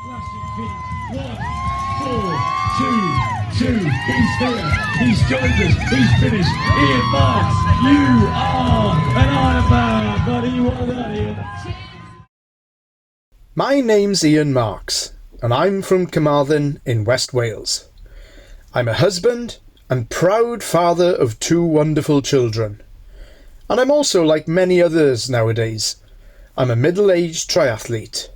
Flashing feet. 1, 4, 2, 2. He's here. He's joined us. He's finished. Ian Marks, you are an Iron Man, buddy. What was that, Ian? My name's Ian Marks, and I'm from Carmarthen in West Wales. I'm a husband and proud father of 2 wonderful children. And I'm also like many others nowadays. I'm a middle-aged triathlete.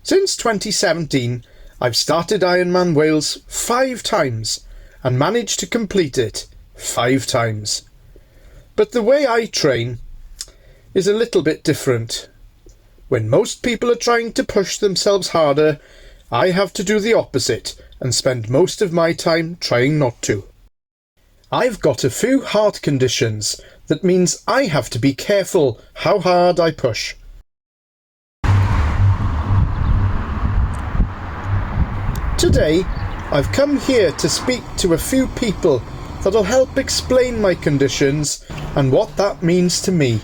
Since 2017, I've started Ironman Wales 5 times and managed to complete it 5 times. But the way I train is a little bit different. When most people are trying to push themselves harder, I have to do the opposite and spend most of my time trying not to. I've got a few heart conditions that means I have to be careful how hard I push. Today, I've come here to speak to a few people that'll help explain my conditions and what that means to me.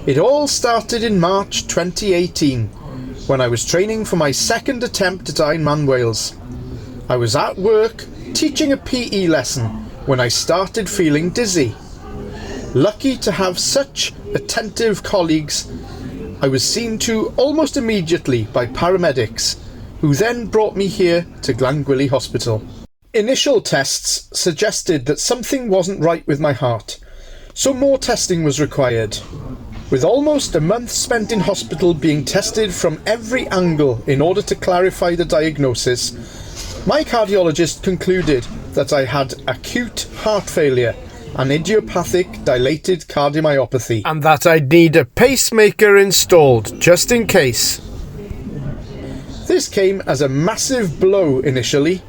It all started in March 2018, when I was training for my second attempt at Ironman Wales. I was at work teaching a PE lesson when I started feeling dizzy. Lucky to have such attentive colleagues, I was seen to almost immediately by paramedics, who then brought me here to Glangwili Hospital. Initial tests suggested that something wasn't right with my heart, so more testing was required. With almost a month spent in hospital being tested from every angle in order to clarify the diagnosis, my cardiologist concluded that I had acute heart failure and idiopathic dilated cardiomyopathy, and that I'd need a pacemaker installed just in case. This came as a massive blow initially.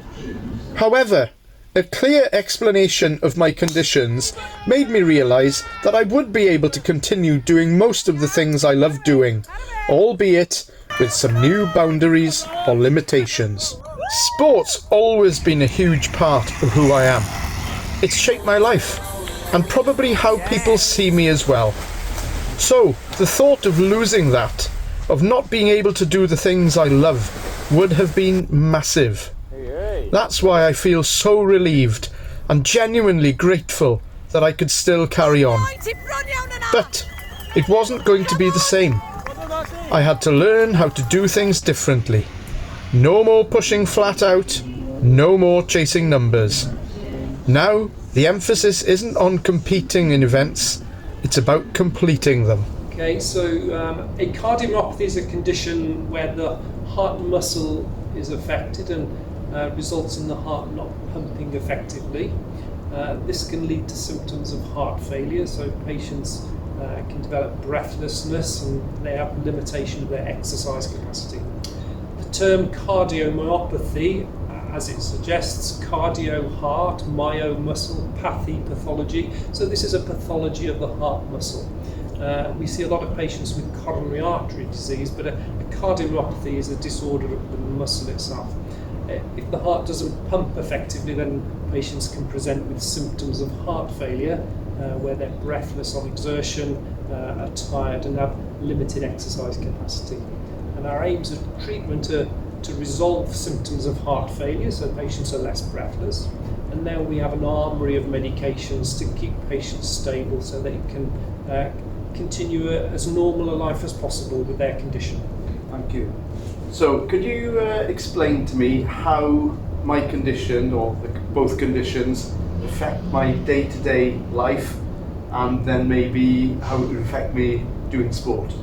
However, a clear explanation of my conditions made me realise that I would be able to continue doing most of the things I love doing, albeit with some new boundaries or limitations. Sport's always been a huge part of who I am. It's shaped my life, and probably how people see me as well. So, the thought of losing that, of not being able to do the things I love, would have been massive. That's why I feel so relieved and genuinely grateful that I could still carry on. But it wasn't going to be the same. I had to learn how to do things differently. No more pushing flat out, no more chasing numbers. Now, the emphasis isn't on competing in events, it's about completing them. Okay, so a cardiomyopathy is a condition where the heart muscle is affected and results in the heart not pumping effectively. This can lead to symptoms of heart failure, so patients can develop breathlessness and they have limitation of their exercise capacity. The term cardiomyopathy, as it suggests, cardio heart, myo muscle, pathy pathology, so this is a pathology of the heart muscle. We see a lot of patients with coronary artery disease, but a cardiomyopathy is a disorder of the muscle itself. If the heart doesn't pump effectively, then patients can present with symptoms of heart failure, where they're breathless on exertion, are tired and have limited exercise capacity. And our aims of treatment are to resolve symptoms of heart failure, so patients are less breathless. And now we have an armoury of medications to keep patients stable so they can continue as normal a life as possible with their condition. Thank you. So, could you explain to me how my condition, or both conditions, affect my day-to-day life, and then maybe how it would affect me doing sport?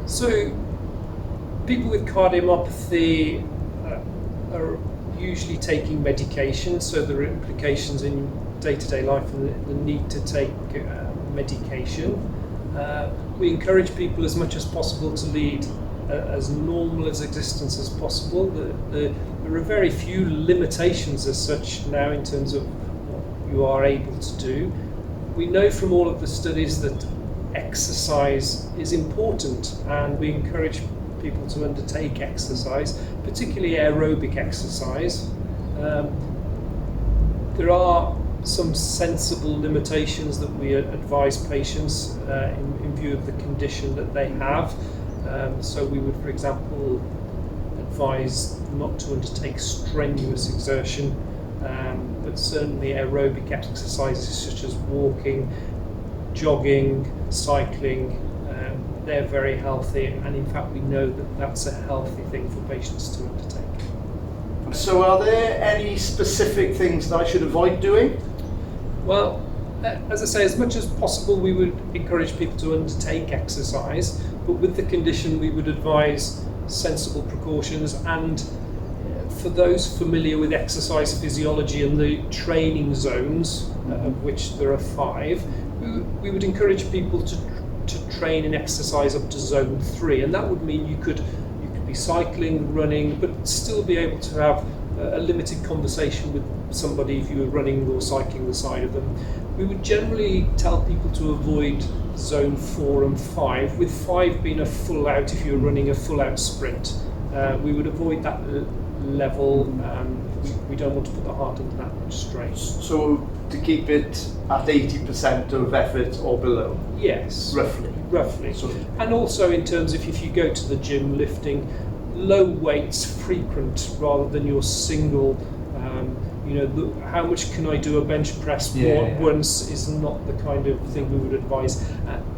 So, people with cardiomyopathy are usually taking medication, so there are implications in day-to-day life and the need to take medication. We encourage people as much as possible to lead as normal as existence as possible. There are very few limitations as such now in terms of what you are able to do. We know from all of the studies that exercise is important, and we encourage people to undertake exercise, particularly aerobic exercise. There are some sensible limitations that we advise patients in view of the condition that they have. So we would, for example, advise not to undertake strenuous exertion, but certainly aerobic exercises such as walking, jogging, cycling, they're very healthy, and in fact we know that that's a healthy thing for patients to undertake. So are there any specific things that I should avoid doing? Well, as I say, as much as possible we would encourage people to undertake exercise, but with the condition we would advise sensible precautions, and for those familiar with exercise physiology and the training zones, of which there are 5, we would encourage people to train and exercise up to zone 3, and that would mean you could be cycling, running, but still be able to have a limited conversation with somebody if you were running or cycling beside of them. We would generally tell people to avoid zone 4 and 5, with 5 being a full out if you're running a full out sprint. We would avoid that level. We don't want to put the heart under that much strain. So to keep it at 80% of effort or below? Yes. Roughly. So, and also in terms of if you go to the gym lifting, low weights frequent rather than your single, how much can I do a bench press once is not the kind of thing we would advise.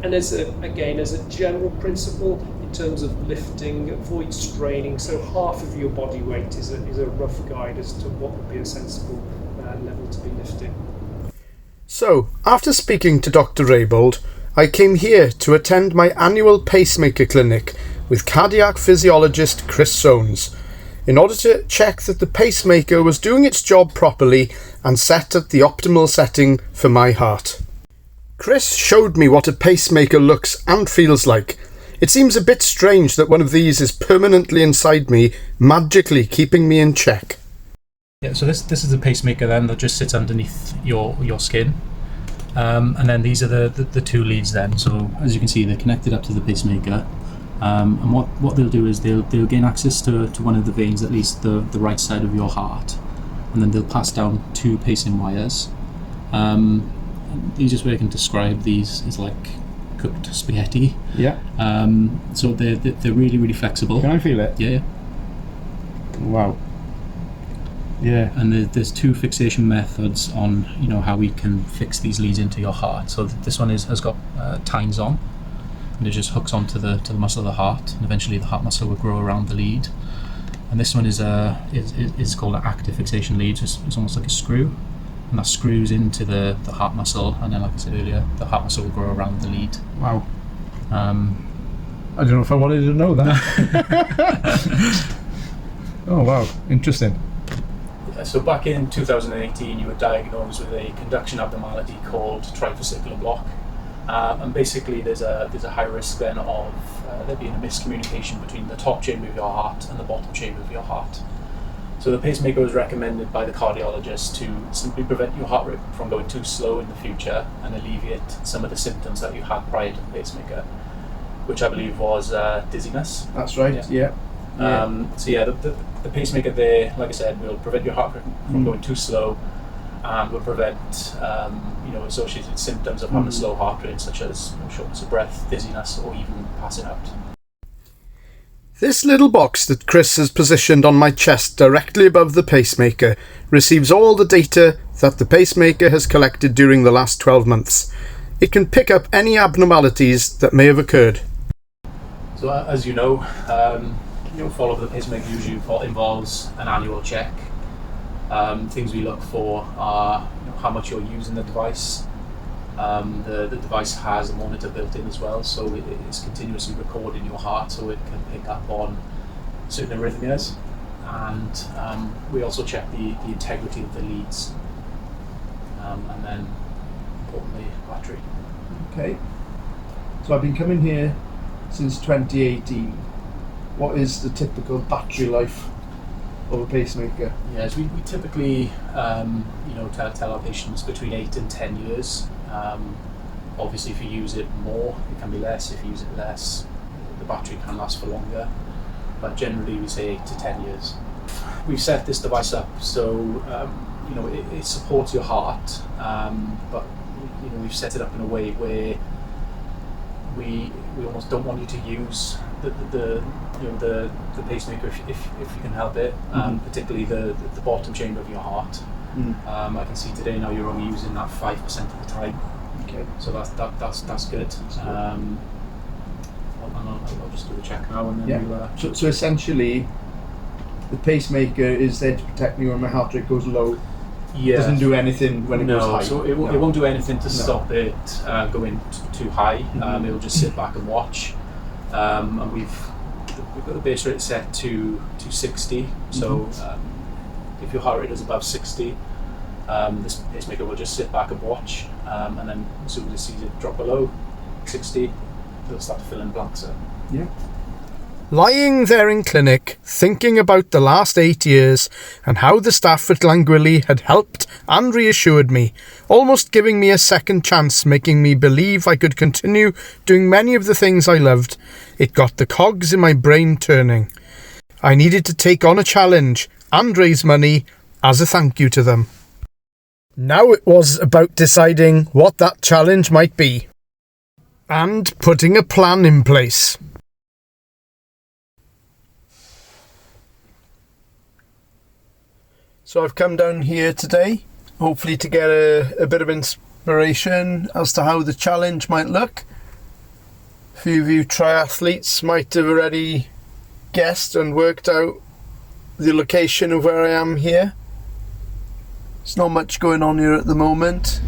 And as a general principle, in terms of lifting, avoid straining. So half of your body weight is a rough guide as to what would be a sensible level to be lifting. So, after speaking to Dr. Raybould, I came here to attend my annual pacemaker clinic with cardiac physiologist Chris Soanes in order to check that the pacemaker was doing its job properly and set at the optimal setting for my heart. Chris showed me what a pacemaker looks and feels like. It seems a bit strange that one of these is permanently inside me, magically keeping me in check. Yeah, so this is the pacemaker then that just sits underneath your skin. And then these are the 2 leads then. So as you can see, they're connected up to the pacemaker. And what they'll do is they'll gain access to one of the veins, at least the right side of your heart. And then they'll pass down 2 pacing wires. The easiest way I can describe these is like cooked spaghetti. Yeah. So they're really, really flexible. Can I feel it? Yeah. Wow. Yeah. And there's 2 fixation methods on how we can fix these leads into your heart. So this one has got tines on, and it just hooks onto the muscle of the heart, and eventually the heart muscle will grow around the lead. And this one is called an active fixation lead. It's almost like a screw, and that screws into the heart muscle, and then, like I said earlier, the heart muscle will grow around the lead. Wow. I don't know if I wanted to know that. Oh wow, interesting. So back in 2018, you were diagnosed with a conduction abnormality called trifascicular block, and basically there's a high risk then of there being a miscommunication between the top chamber of your heart and the bottom chamber of your heart. So the pacemaker was recommended by the cardiologist to simply prevent your heart rate from going too slow in the future and alleviate some of the symptoms that you had prior to the pacemaker, which I believe was dizziness. That's right, yeah. The pacemaker there, like I said, will prevent your heart rate from going too slow, and will prevent associated symptoms of having a slow heart rate, such as shortness of breath, dizziness, or even passing out. This little box that Chris has positioned on my chest directly above the pacemaker receives all the data that the pacemaker has collected during the last 12 months. It can pick up any abnormalities that may have occurred. So as you know, follow the pacemaker usually involves an annual check. Things we look for are how much you're using the device. The device has a monitor built in as well, so it's continuously recording your heart, so it can pick up on certain arrhythmias. And we also check the integrity of the leads, and then importantly battery. Okay. So I've been coming here since 2018. What is the typical battery life of a pacemaker? Yes, we typically tell our patients between 8 and 10 years. Obviously if you use it more, it can be less. If you use it less, the battery can last for longer, but generally we say 8 to 10 years. We've set this device up so it supports your heart, but we've set it up in a way where we almost don't want you to use the pacemaker if you can help it, particularly the bottom chamber of your heart. I can see today now you're only using that 5% of the time. Okay. So that's good. I'll just do the check now and then we'll, So essentially, the pacemaker is there to protect me when my heart rate goes low. Yeah. Doesn't do anything when it goes high. So it won't do anything to stop it going too high. It'll just sit back and watch. And we've got the base rate set to 60. So if your heart rate is above 60, this pacemaker will just sit back and watch. And then as soon as it sees it drop below 60, it'll start to fill in blanks. Yeah. Lying there in clinic, thinking about the last 8 years and how the staff at Llangwili had helped and reassured me, almost giving me a second chance, making me believe I could continue doing many of the things I loved, it got the cogs in my brain turning. I needed to take on a challenge and raise money as a thank you to them. Now it was about deciding what that challenge might be and putting a plan in place. So I've come down here today, hopefully to get a bit of inspiration as to how the challenge might look. A few of you triathletes might have already guessed and worked out the location of where I am here. There's not much going on here at the moment,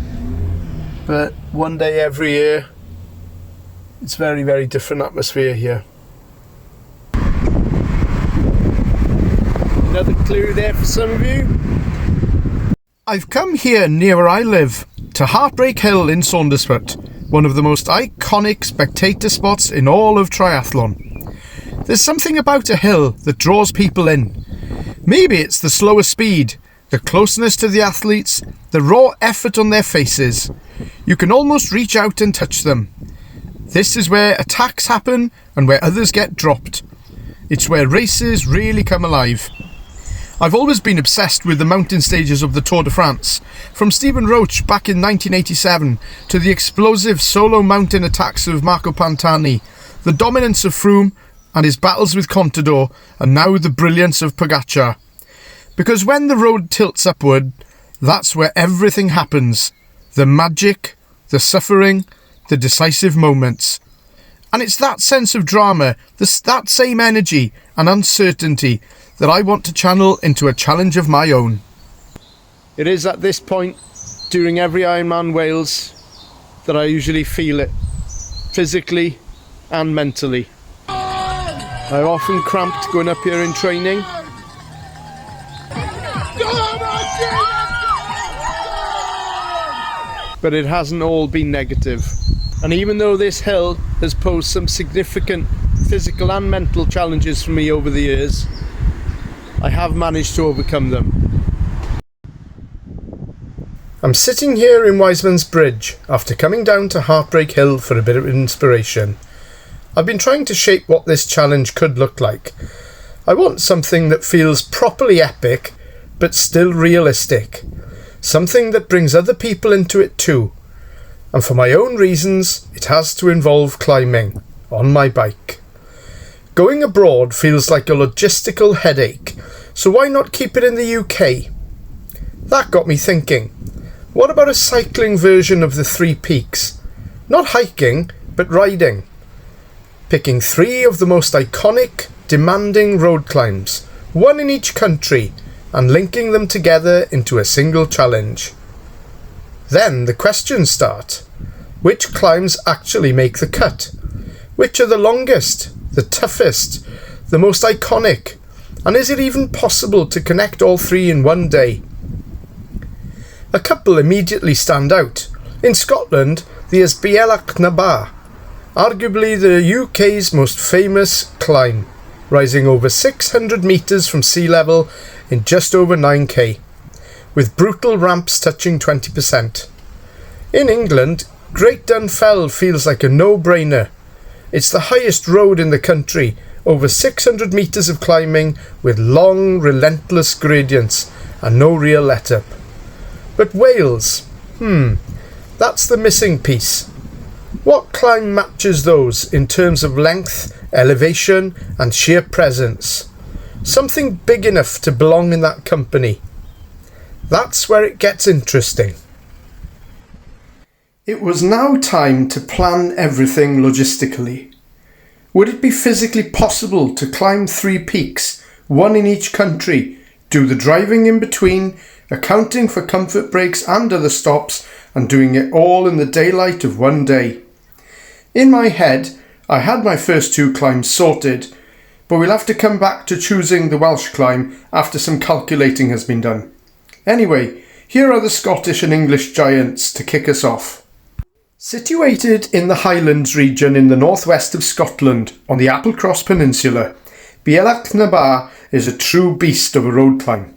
but one day every year, it's very, very different atmosphere here. Another clue there for some of you. I've come here near where I live, to Heartbreak Hill in Saundersfoot, one of the most iconic spectator spots in all of triathlon. There's something about a hill that draws people in. Maybe it's the slower speed, the closeness to the athletes, the raw effort on their faces. You can almost reach out and touch them. This is where attacks happen and where others get dropped. It's where races really come alive. I've always been obsessed with the mountain stages of the Tour de France, from Stephen Roche back in 1987 to the explosive solo mountain attacks of Marco Pantani, the dominance of Froome and his battles with Contador, and now the brilliance of Pogačar. Because when the road tilts upward, that's where everything happens. The magic, the suffering, the decisive moments. And it's that sense of drama, that same energy and uncertainty that I want to channel into a challenge of my own. It is at this point, during every Ironman Wales, that I usually feel it, physically and mentally. I've often cramped going up here in training. But it hasn't all been negative. And even though this hill has posed some significant physical and mental challenges for me over the years, I have managed to overcome them. I'm sitting here in Wiseman's Bridge after coming down to Heartbreak Hill for a bit of inspiration. I've been trying to shape what this challenge could look like. I want something that feels properly epic but still realistic. Something that brings other people into it too. And for my own reasons, it has to involve climbing on my bike. Going abroad feels like a logistical headache, so why not keep it in the UK? That got me thinking, what about a cycling version of the Three Peaks? Not hiking, but riding. Picking 3 of the most iconic, demanding road climbs, one in each country, and linking them together into a single challenge. Then the questions start. Which climbs actually make the cut? Which are the longest, the toughest, the most iconic? And is it even possible to connect all 3 in one day? A couple immediately stand out. In Scotland, the Ysbeiellach na Ba, arguably the UK's most famous climb, rising over 600 metres from sea level in just over 9k, with brutal ramps touching 20%. In England, Great Dun Fell feels like a no-brainer. It's the highest road in the country, over 600 metres of climbing with long, relentless gradients and no real let-up. But Wales, that's the missing piece. What climb matches those in terms of length, elevation and sheer presence? Something big enough to belong in that company. That's where it gets interesting. It was now time to plan everything logistically. Would it be physically possible to climb 3 peaks, one in each country, do the driving in between, accounting for comfort breaks and other stops, and doing it all in the daylight of one day? In my head, I had my first 2 climbs sorted, but we'll have to come back to choosing the Welsh climb after some calculating has been done. Anyway, here are the Scottish and English giants to kick us off. Situated in the Highlands region in the northwest of Scotland on the Applecross Peninsula, Bealach na Bar is a true beast of a road climb.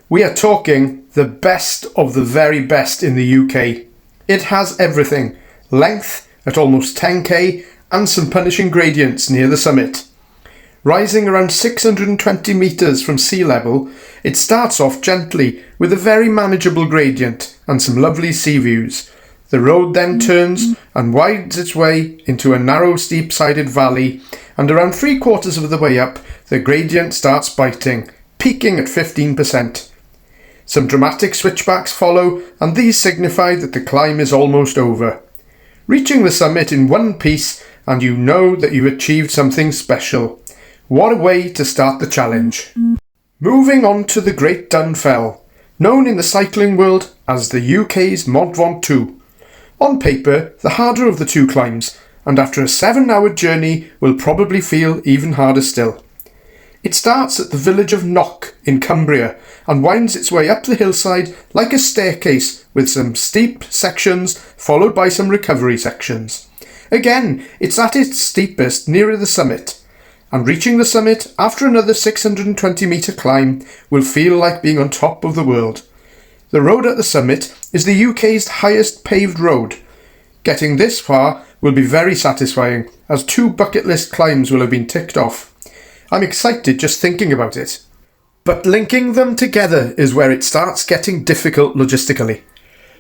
We are talking the best of the very best in the UK. It has everything: length at almost 10k and some punishing gradients near the summit. Rising around 620 metres from sea level, it starts off gently with a very manageable gradient and some lovely sea views. The road then turns and widens its way into a narrow steep-sided valley, and around 3/4 of the way up, the gradient starts biting, peaking at 15%. Some dramatic switchbacks follow, and these signify that the climb is almost over. Reaching the summit in one piece, and you know that you've achieved something special. What a way to start the challenge. Moving on to the Great Dun Fell, known in the cycling world as the UK's Mont Ventoux. On paper, the harder of the 2 climbs, and after a 7-hour journey will probably feel even harder still. It starts at the village of Knock in Cumbria and winds its way up the hillside like a staircase with some steep sections followed by some recovery sections. Again, it's at its steepest nearer the summit, and reaching the summit after another 620-metre climb will feel like being on top of the world. The road at the summit is the UK's highest paved road. Getting this far will be very satisfying, as 2 bucket list climbs will have been ticked off. I'm excited just thinking about it. But linking them together is where it starts getting difficult logistically.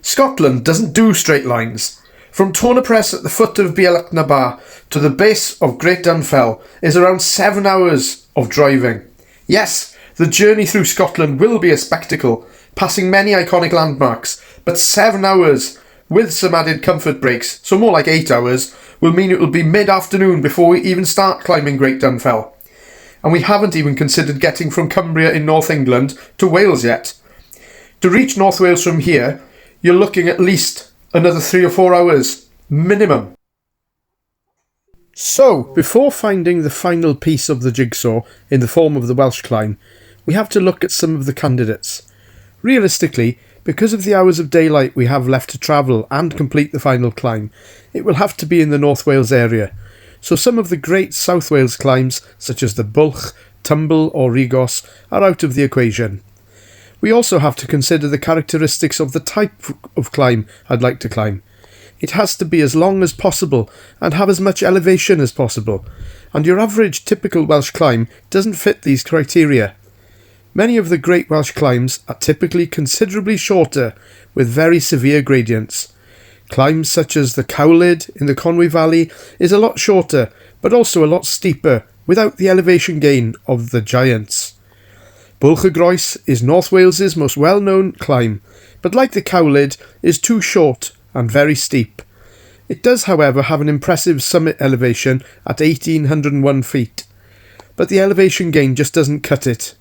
Scotland doesn't do straight lines. From Tornapress at the foot of Bealach na Bar to the base of Great Dun Fell is around 7 hours of driving. Yes, the journey through Scotland will be a spectacle, passing many iconic landmarks, but 7 hours, with some added comfort breaks, so more like 8 hours, will mean it will be mid-afternoon before we even start climbing Great Dun Fell. And we haven't even considered getting from Cumbria in North England to Wales yet. To reach North Wales from here, you're looking at least another 3 or 4 hours, minimum. So, before finding the final piece of the jigsaw in the form of the Welsh climb, we have to look at some of the candidates. Realistically, because of the hours of daylight we have left to travel and complete the final climb, it will have to be in the North Wales area, so some of the great South Wales climbs, such as the Bwlch, Tumble or Regos, are out of the equation. We also have to consider the characteristics of the type of climb I'd like to climb. It has to be as long as possible and have as much elevation as possible, and your average typical Welsh climb doesn't fit these criteria. Many of the great Welsh climbs are typically considerably shorter, with very severe gradients. Climbs such as the Cowlyd in the Conwy Valley is a lot shorter, but also a lot steeper, without the elevation gain of the giants. Bwlch y Groes is North Wales's most well-known climb, but like the Cowlyd, is too short and very steep. It does, however, have an impressive summit elevation at 1,801 feet, but the elevation gain just doesn't cut it.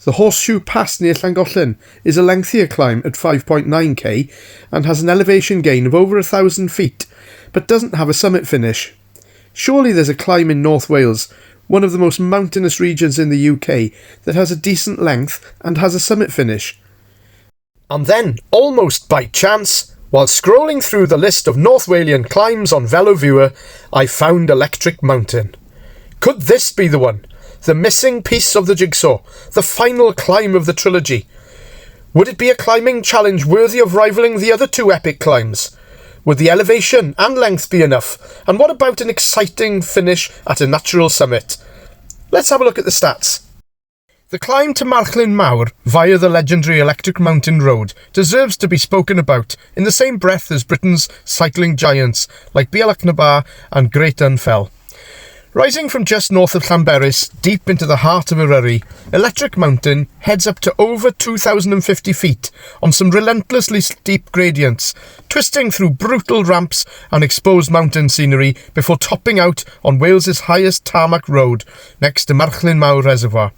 The Horseshoe Pass near Llangollen is a lengthier climb at 5.9k and has an elevation gain of over 1,000 feet, but doesn't have a summit finish. Surely there's a climb in North Wales, one of the most mountainous regions in the UK, that has a decent length and has a summit finish. And then, almost by chance, while scrolling through the list of North Walian climbs on VeloViewer, I found Electric Mountain. Could this be the one? The missing piece of the jigsaw, the final climb of the trilogy. Would it be a climbing challenge worthy of rivaling the other 2 epic climbs? Would the elevation and length be enough? And what about an exciting finish at a natural summit? Let's have a look at the stats. The climb to Marchlin Mawr via the legendary Electric Mountain Road deserves to be spoken about in the same breath as Britain's cycling giants like Bealach na Bar and Great Dunfell. Rising from just north of Llanberis, deep into the heart of Eryri, Electric Mountain heads up to over 2,050 feet on some relentlessly steep gradients, twisting through brutal ramps and exposed mountain scenery before topping out on Wales's highest tarmac road next to Marchlin Mawr Reservoir.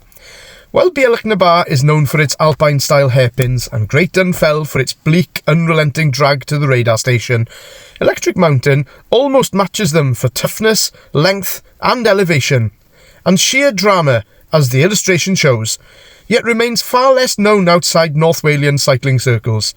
While Bealach na Bar is known for its alpine-style hairpins and Great Dunfell for its bleak, unrelenting drag to the radar station, Electric Mountain almost matches them for toughness, length and elevation, and sheer drama, as the illustration shows, yet remains far less known outside North Walian cycling circles.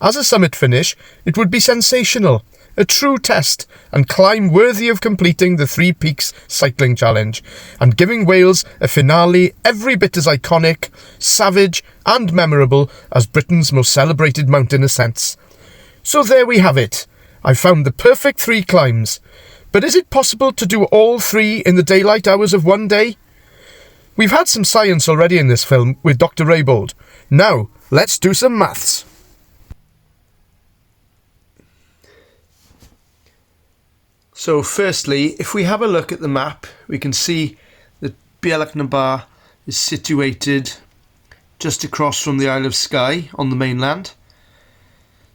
As a summit finish, it would be sensational, a true test and climb worthy of completing the Three Peaks Cycling Challenge and giving Wales a finale every bit as iconic, savage and memorable as Britain's most celebrated mountain ascents. So there we have it. I found the perfect 3 climbs. But is it possible to do all 3 in the daylight hours of one day? We've had some science already in this film with Dr. Raybould. Now, let's do some maths. So firstly, if we have a look at the map, we can see that Bealach na Bar is situated just across from the Isle of Skye on the mainland.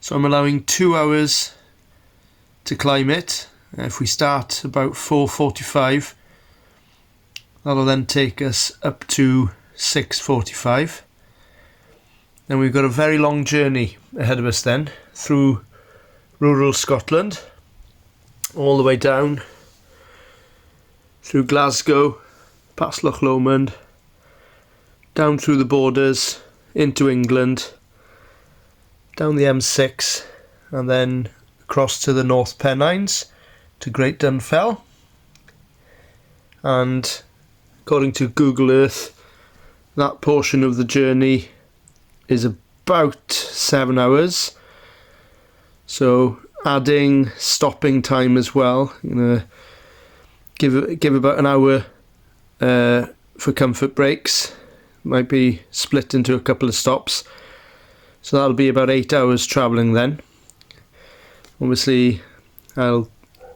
So I'm allowing 2 hours to climb it. If we start about 4:45, that'll then take us up to 6:45. Then we've got a very long journey ahead of us then, through rural Scotland, all the way down through Glasgow, past Loch Lomond, down through the borders into England, down the M6 and then across to the North Pennines to Great Dunfell. And according to Google Earth, that portion of the journey is about 7 hours. So adding stopping time as well, give about an hour for comfort breaks. Might be split into a couple of stops, so that'll be about 8 hours travelling then. Obviously I'll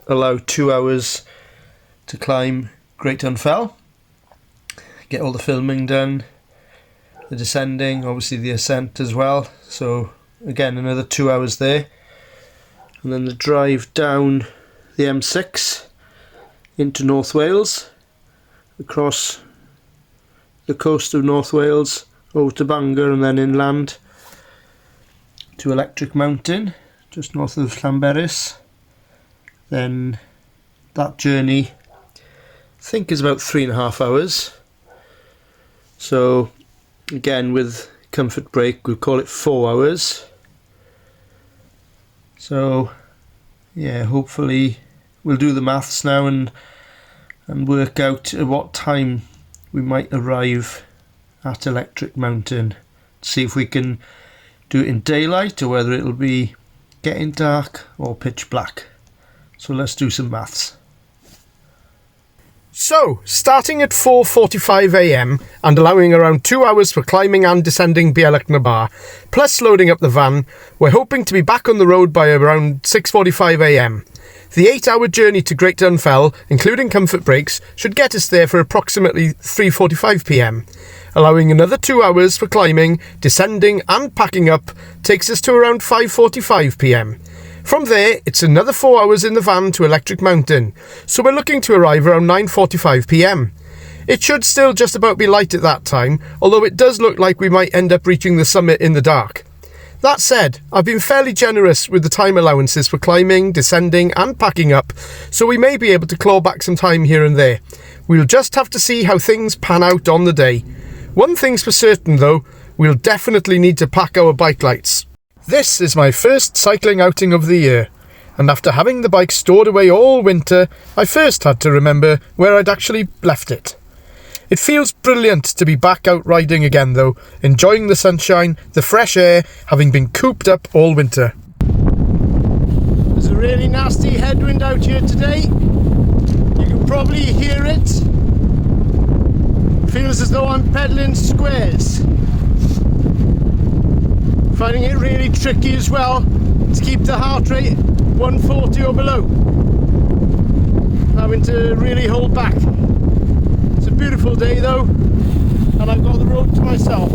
allow 2 hours to climb Great Dunfell, get all the filming done, the descending, obviously the ascent as well, so again another 2 hours there. And then the drive down the M6 into North Wales, across the coast of North Wales, over to Bangor and then inland to Electric Mountain, just north of Llanberis. Then that journey, I think, is about 3.5 hours. So again, with comfort break, we'll call it 4 hours. So yeah, hopefully we'll do the maths now and work out at what time we might arrive at Electric Mountain. See if we can do it in daylight or whether it'll be getting dark or pitch black. So let's do some maths. So, starting at 4:45 AM and allowing around 2 hours for climbing and descending Bealach na Bar, plus loading up the van, we're hoping to be back on the road by around 6:45 AM. The 8-hour journey to Great Dunfell, including comfort breaks, should get us there for approximately 3:45 PM. Allowing another 2 hours for climbing, descending and packing up takes us to around 5:45 PM. From there, it's another 4 hours in the van to Electric Mountain, so we're looking to arrive around 9:45 PM. It should still just about be light at that time, although it does look like we might end up reaching the summit in the dark. That said, I've been fairly generous with the time allowances for climbing, descending and packing up, so we may be able to claw back some time here and there. We'll just have to see how things pan out on the day. One thing's for certain though, we'll definitely need to pack our bike lights. This is my first cycling outing of the year, and after having the bike stored away all winter, I first had to remember where I'd actually left it. It feels brilliant to be back out riding again though, enjoying the sunshine, the fresh air, having been cooped up all winter. There's a really nasty headwind out here today. You can probably hear it. Feels as though I'm pedaling squares. Finding it really tricky as well to keep the heart rate 140 or below. Having to really hold back. It's a beautiful day though, and I've got the road to myself.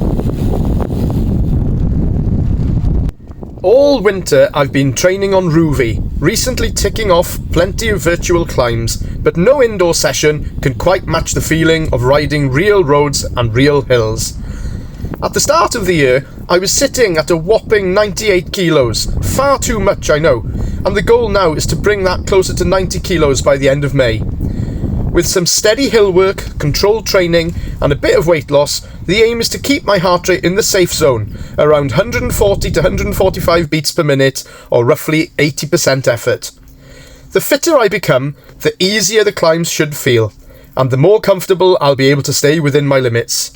All winter I've been training on Rouvy, recently ticking off plenty of virtual climbs, but no indoor session can quite match the feeling of riding real roads and real hills. At the start of the year, I was sitting at a whopping 98 kilos, far too much I know, and the goal now is to bring that closer to 90 kilos by the end of May. With some steady hill work, controlled training and a bit of weight loss, the aim is to keep my heart rate in the safe zone, around 140 to 145 beats per minute, or roughly 80% effort. The fitter I become, the easier the climbs should feel, and the more comfortable I'll be able to stay within my limits.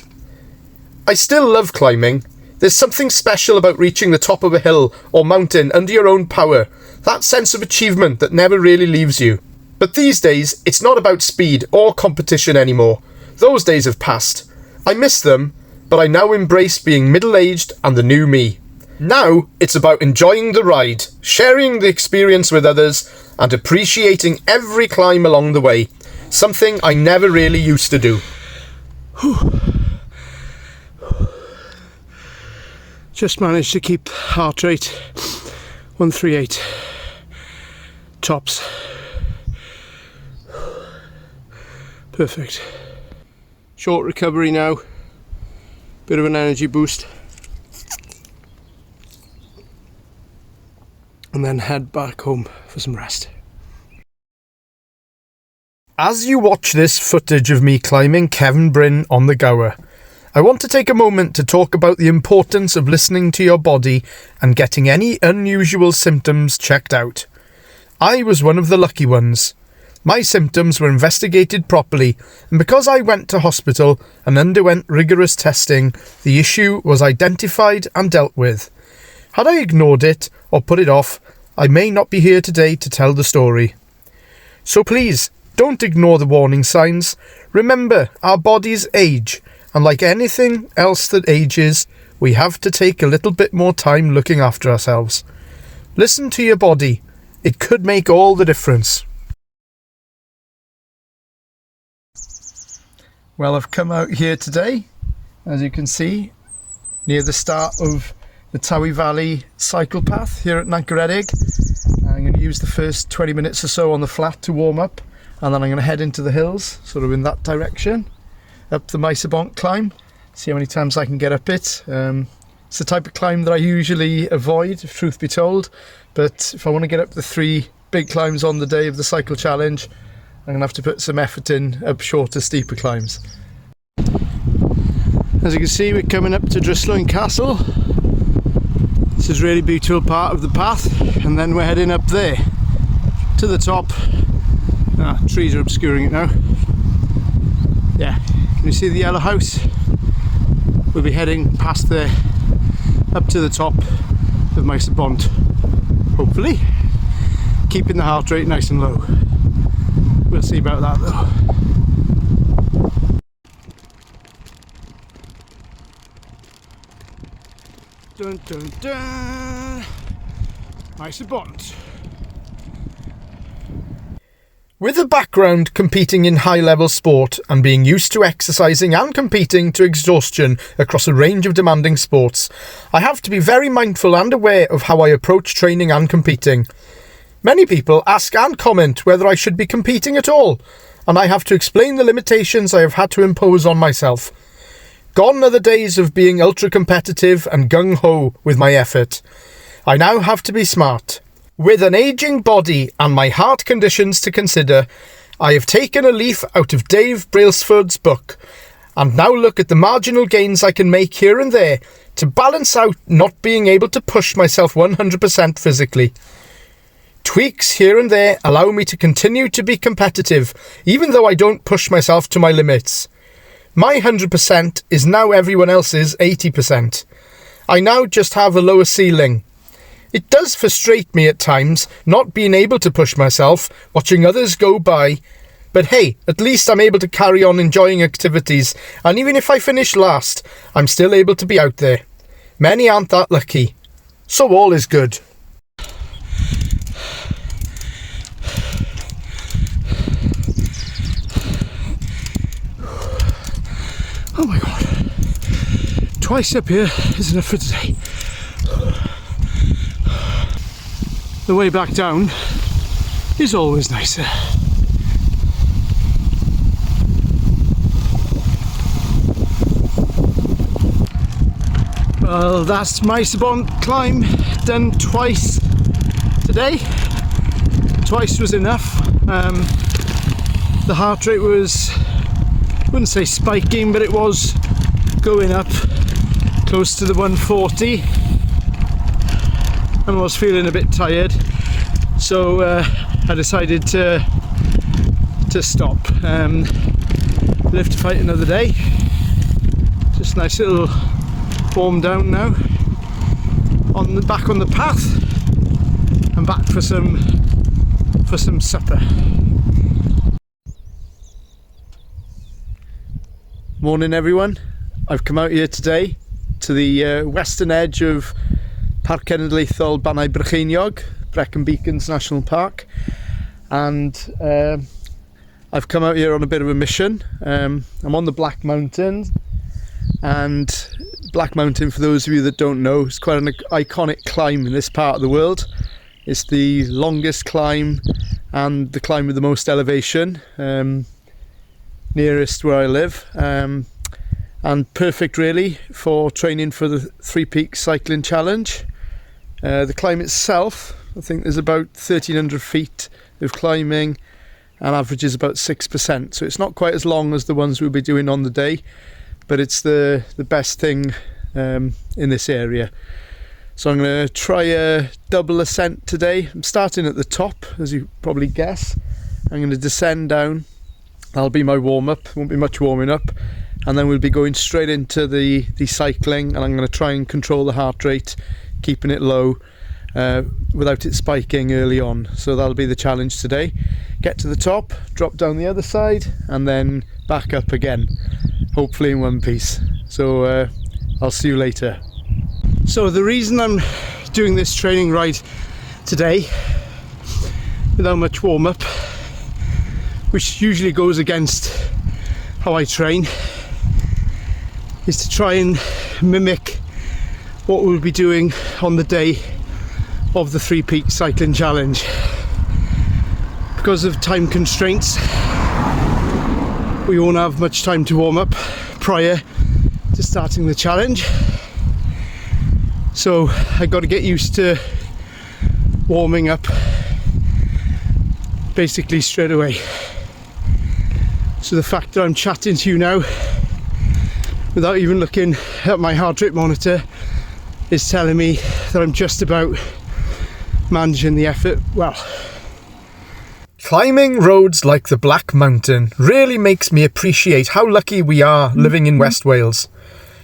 I still love climbing. There's something special about reaching the top of a hill or mountain under your own power, that sense of achievement that never really leaves you. But these days, it's not about speed or competition anymore. Those days have passed. I miss them, but I now embrace being middle-aged and the new me. Now, it's about enjoying the ride, sharing the experience with others, and appreciating every climb along the way, something I never really used to do. Just managed to keep heart rate 138 tops. Perfect. Short recovery now, bit of an energy boost, and then head back home for some rest. As you watch this footage of me climbing Cefn Bryn on the Gower, I want to take a moment to talk about the importance of listening to your body and getting any unusual symptoms checked out. I was one of the lucky ones. My symptoms were investigated properly, and because I went to hospital and underwent rigorous testing, the issue was identified and dealt with. Had I ignored it or put it off, I may not be here today to tell the story. So please, don't ignore the warning signs. Remember, our bodies age, and like anything else that ages, we have to take a little bit more time looking after ourselves. Listen to your body. It could make all the difference. Well, I've come out here today, as you can see, near the start of the Towie Valley cycle path here at Nantgaredig. I'm going to use the first 20 minutes or so on the flat to warm up, and then I'm going to head into the hills, sort of in that direction, up the Maesebont climb, see how many times I can get up it. It's the type of climb that I usually avoid, if truth be told, but if I want to get up the 3 big climbs on the day of the cycle challenge, I'm going to have to put some effort in up shorter, steeper climbs. As you can see, we're coming up to Drysloin Castle. This is a really beautiful part of the path, and then we're heading up there to the top. Trees are obscuring it now. Yeah, can you see the yellow house? We'll be heading past there up to the top of Maesebont, hopefully keeping the heart rate nice and low. We'll see about that though. Dun dun dun! Maesebont. With a background competing in high-level sport and being used to exercising and competing to exhaustion across a range of demanding sports, I have to be very mindful and aware of how I approach training and competing. Many people ask and comment whether I should be competing at all, and I have to explain the limitations I have had to impose on myself. Gone are the days of being ultra-competitive and gung-ho with my effort. I now have to be smart. With an ageing body and my heart conditions to consider, I have taken a leaf out of Dave Brailsford's book, and now look at the marginal gains I can make here and there to balance out not being able to push myself 100% physically. Tweaks here and there allow me to continue to be competitive, even though I don't push myself to my limits. My 100% is now everyone else's 80%. I now just have a lower ceiling. It does frustrate me at times not being able to push myself, watching others go by, But hey, at least I'm able to carry on enjoying activities, and even if I finish last, I'm still able to be out there. Many aren't that lucky, so all is good. Oh my god, twice up here is enough for today. The way back down is always nicer. Well, that's my Sabon climb done twice today. Twice was enough. The heart rate was, I wouldn't say spiking, but it was going up close to the 140. I was feeling a bit tired, so I decided to stop. Live to fight another day. Just a nice little warm down now. Back on the path, and back for some supper. Morning, everyone. I've come out here today to the western edge of Parc Cenedlaethol Banau Brycheiniog, Brecon Beacons National Park, and I've come out here on a bit of a mission. I'm on the Black Mountain, and Black Mountain, for those of you that don't know, is quite an iconic climb in this part of the world. It's the longest climb and the climb with the most elevation, nearest where I live, and perfect really for training for the Three Peaks Cycling Challenge. The climb itself, I think there's about 1,300 feet of climbing and averages about 6%, so it's not quite as long as the ones we'll be doing on the day, but it's the best thing in this area. So I'm going to try a double ascent today. I'm starting at the top, as you probably guess. I'm going to descend down. That'll be my warm-up, won't be much warming up, and then we'll be going straight into the cycling, and I'm going to try and control the heart rate, keeping it low without it spiking early on. So that'll be the challenge today. Get to the top, drop down the other side, and then back up again, hopefully in one piece. So I'll see you later. So the reason I'm doing this training ride today without much warm-up, which usually goes against how I train, is to try and mimic what we'll be doing on the day of the Three Peaks Cycling Challenge. Because of time constraints, we won't have much time to warm up prior to starting the challenge, so I got to get used to warming up basically straight away. So the fact that I'm chatting to you now without even looking at my heart rate monitor is telling me that I'm just about managing the effort well. Climbing roads like the Black Mountain really makes me appreciate how lucky we are living in West Wales.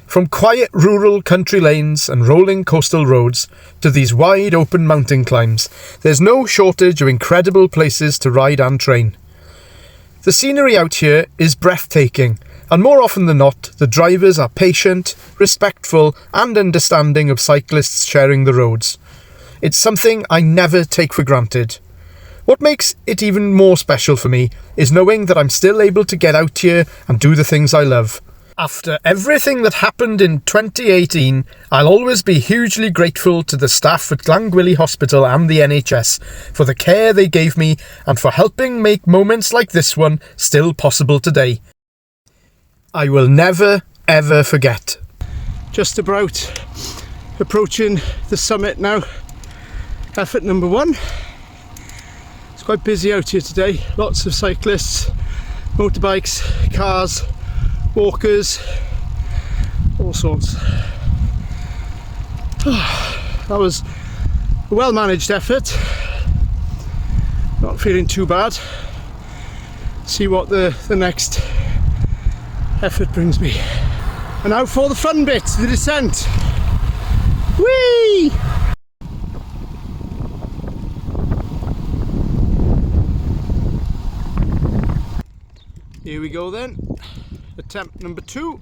From quiet rural country lanes and rolling coastal roads to these wide open mountain climbs, there's no shortage of incredible places to ride and train. The scenery out here is breathtaking, and more often than not, the drivers are patient, respectful, and understanding of cyclists sharing the roads. It's something I never take for granted. What makes it even more special for me is knowing that I'm still able to get out here and do the things I love. After everything that happened in 2018, I'll always be hugely grateful to the staff at Glangwili Hospital and the NHS for the care they gave me and for helping make moments like this one still possible today. I will never ever forget. Just about approaching the summit now. Effort number 1. It's quite busy out here today. Lots of cyclists, motorbikes, cars, walkers, all sorts. That was a well-managed effort. Not feeling too bad. See what the next effort brings me. And now for the fun bit, the descent. Whee! Here we go then. Attempt number 2.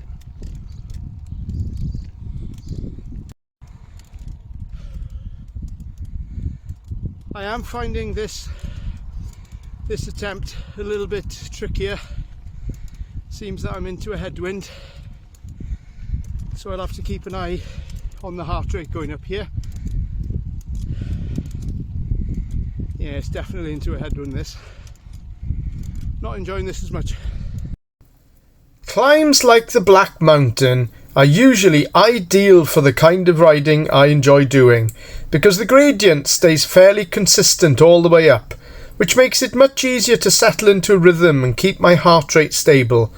I am finding this attempt a little bit trickier. Seems that I'm into a headwind, so I'll have to keep an eye on the heart rate going up here. Yeah, it's definitely into a headwind this. Not enjoying this as much. Climbs like the Black Mountain are usually ideal for the kind of riding I enjoy doing, because the gradient stays fairly consistent all the way up, which makes it much easier to settle into a rhythm and keep my heart rate stable.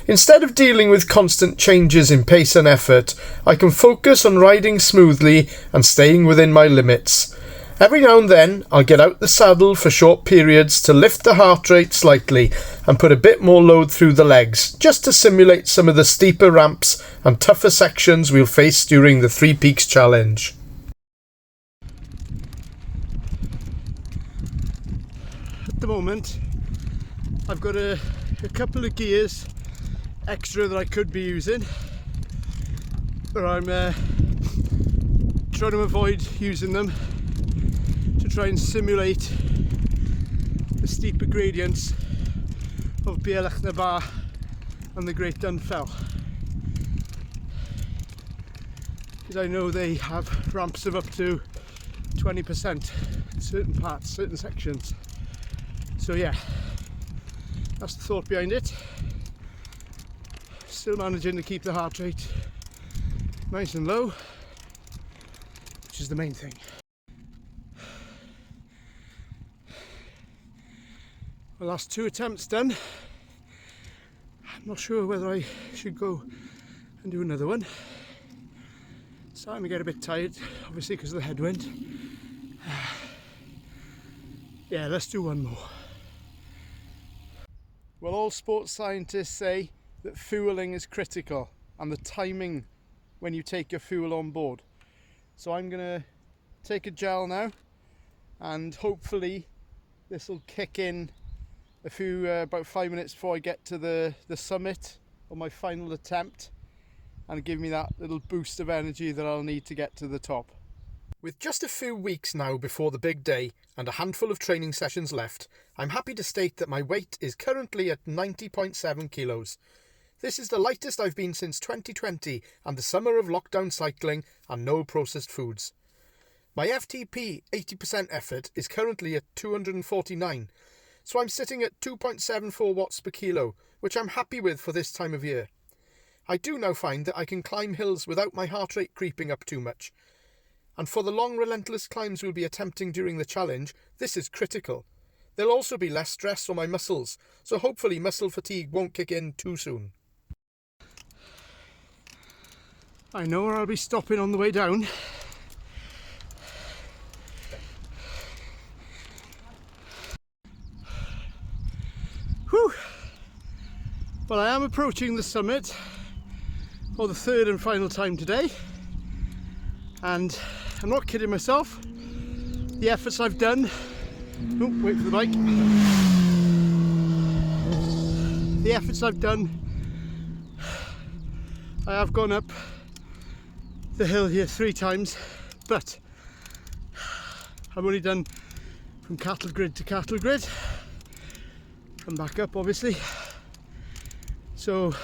Instead of dealing with constant changes in pace and effort, I can focus on riding smoothly and staying within my limits. Every now and then, I'll get out the saddle for short periods to lift the heart rate slightly and put a bit more load through the legs, just to simulate some of the steeper ramps and tougher sections we'll face during the Three Peaks Challenge. At the moment, I've got a couple of gears extra that I could be using, but I'm trying to avoid using them to try and simulate the steeper gradients of Bealach na Bar and the Great Dun Fell, because I know they have ramps of up to 20% in certain parts, certain sections. So yeah, that's the thought behind it. Still managing to keep the heart rate nice and low, which is the main thing. The last 2 attempts done. I'm not sure whether I should go and do another one. Starting to get a bit tired, obviously because of the headwind. Yeah, let's do one more. Well, all sports scientists say that fueling is critical, and the timing when you take your fuel on board. So I'm gonna take a gel now, and hopefully this will kick in a few about 5 minutes before I get to the summit on my final attempt, and give me that little boost of energy that I'll need to get to the top. With just a few weeks now before the big day and a handful of training sessions left, I'm happy to state that my weight is currently at 90.7 kilos. This is the lightest I've been since 2020 and the summer of lockdown cycling and no processed foods. My FTP 80% effort is currently at 249, so I'm sitting at 2.74 watts per kilo, which I'm happy with for this time of year. I do now find that I can climb hills without my heart rate creeping up too much. And for the long relentless climbs we'll be attempting during the challenge, this is critical. There'll also be less stress on my muscles, so hopefully muscle fatigue won't kick in too soon. I know where I'll be stopping on the way down. Whew! Well, I am approaching the summit for the 3rd and final time today, and I'm not kidding myself. The efforts I've done, oh, wait for the bike. The efforts I've done, I have gone up the hill here 3 times, but I've only done from cattle grid to cattle grid and back up, obviously. So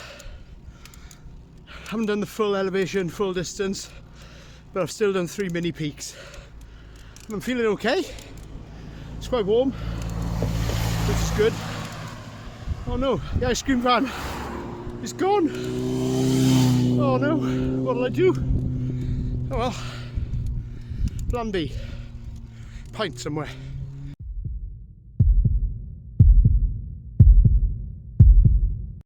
I haven't done the full elevation, full distance, but I've still done 3 mini peaks. And I'm feeling okay. It's quite warm, which is good. Oh no, the ice cream van is gone. Oh no, what'll I do? Oh well, plan B, pint somewhere.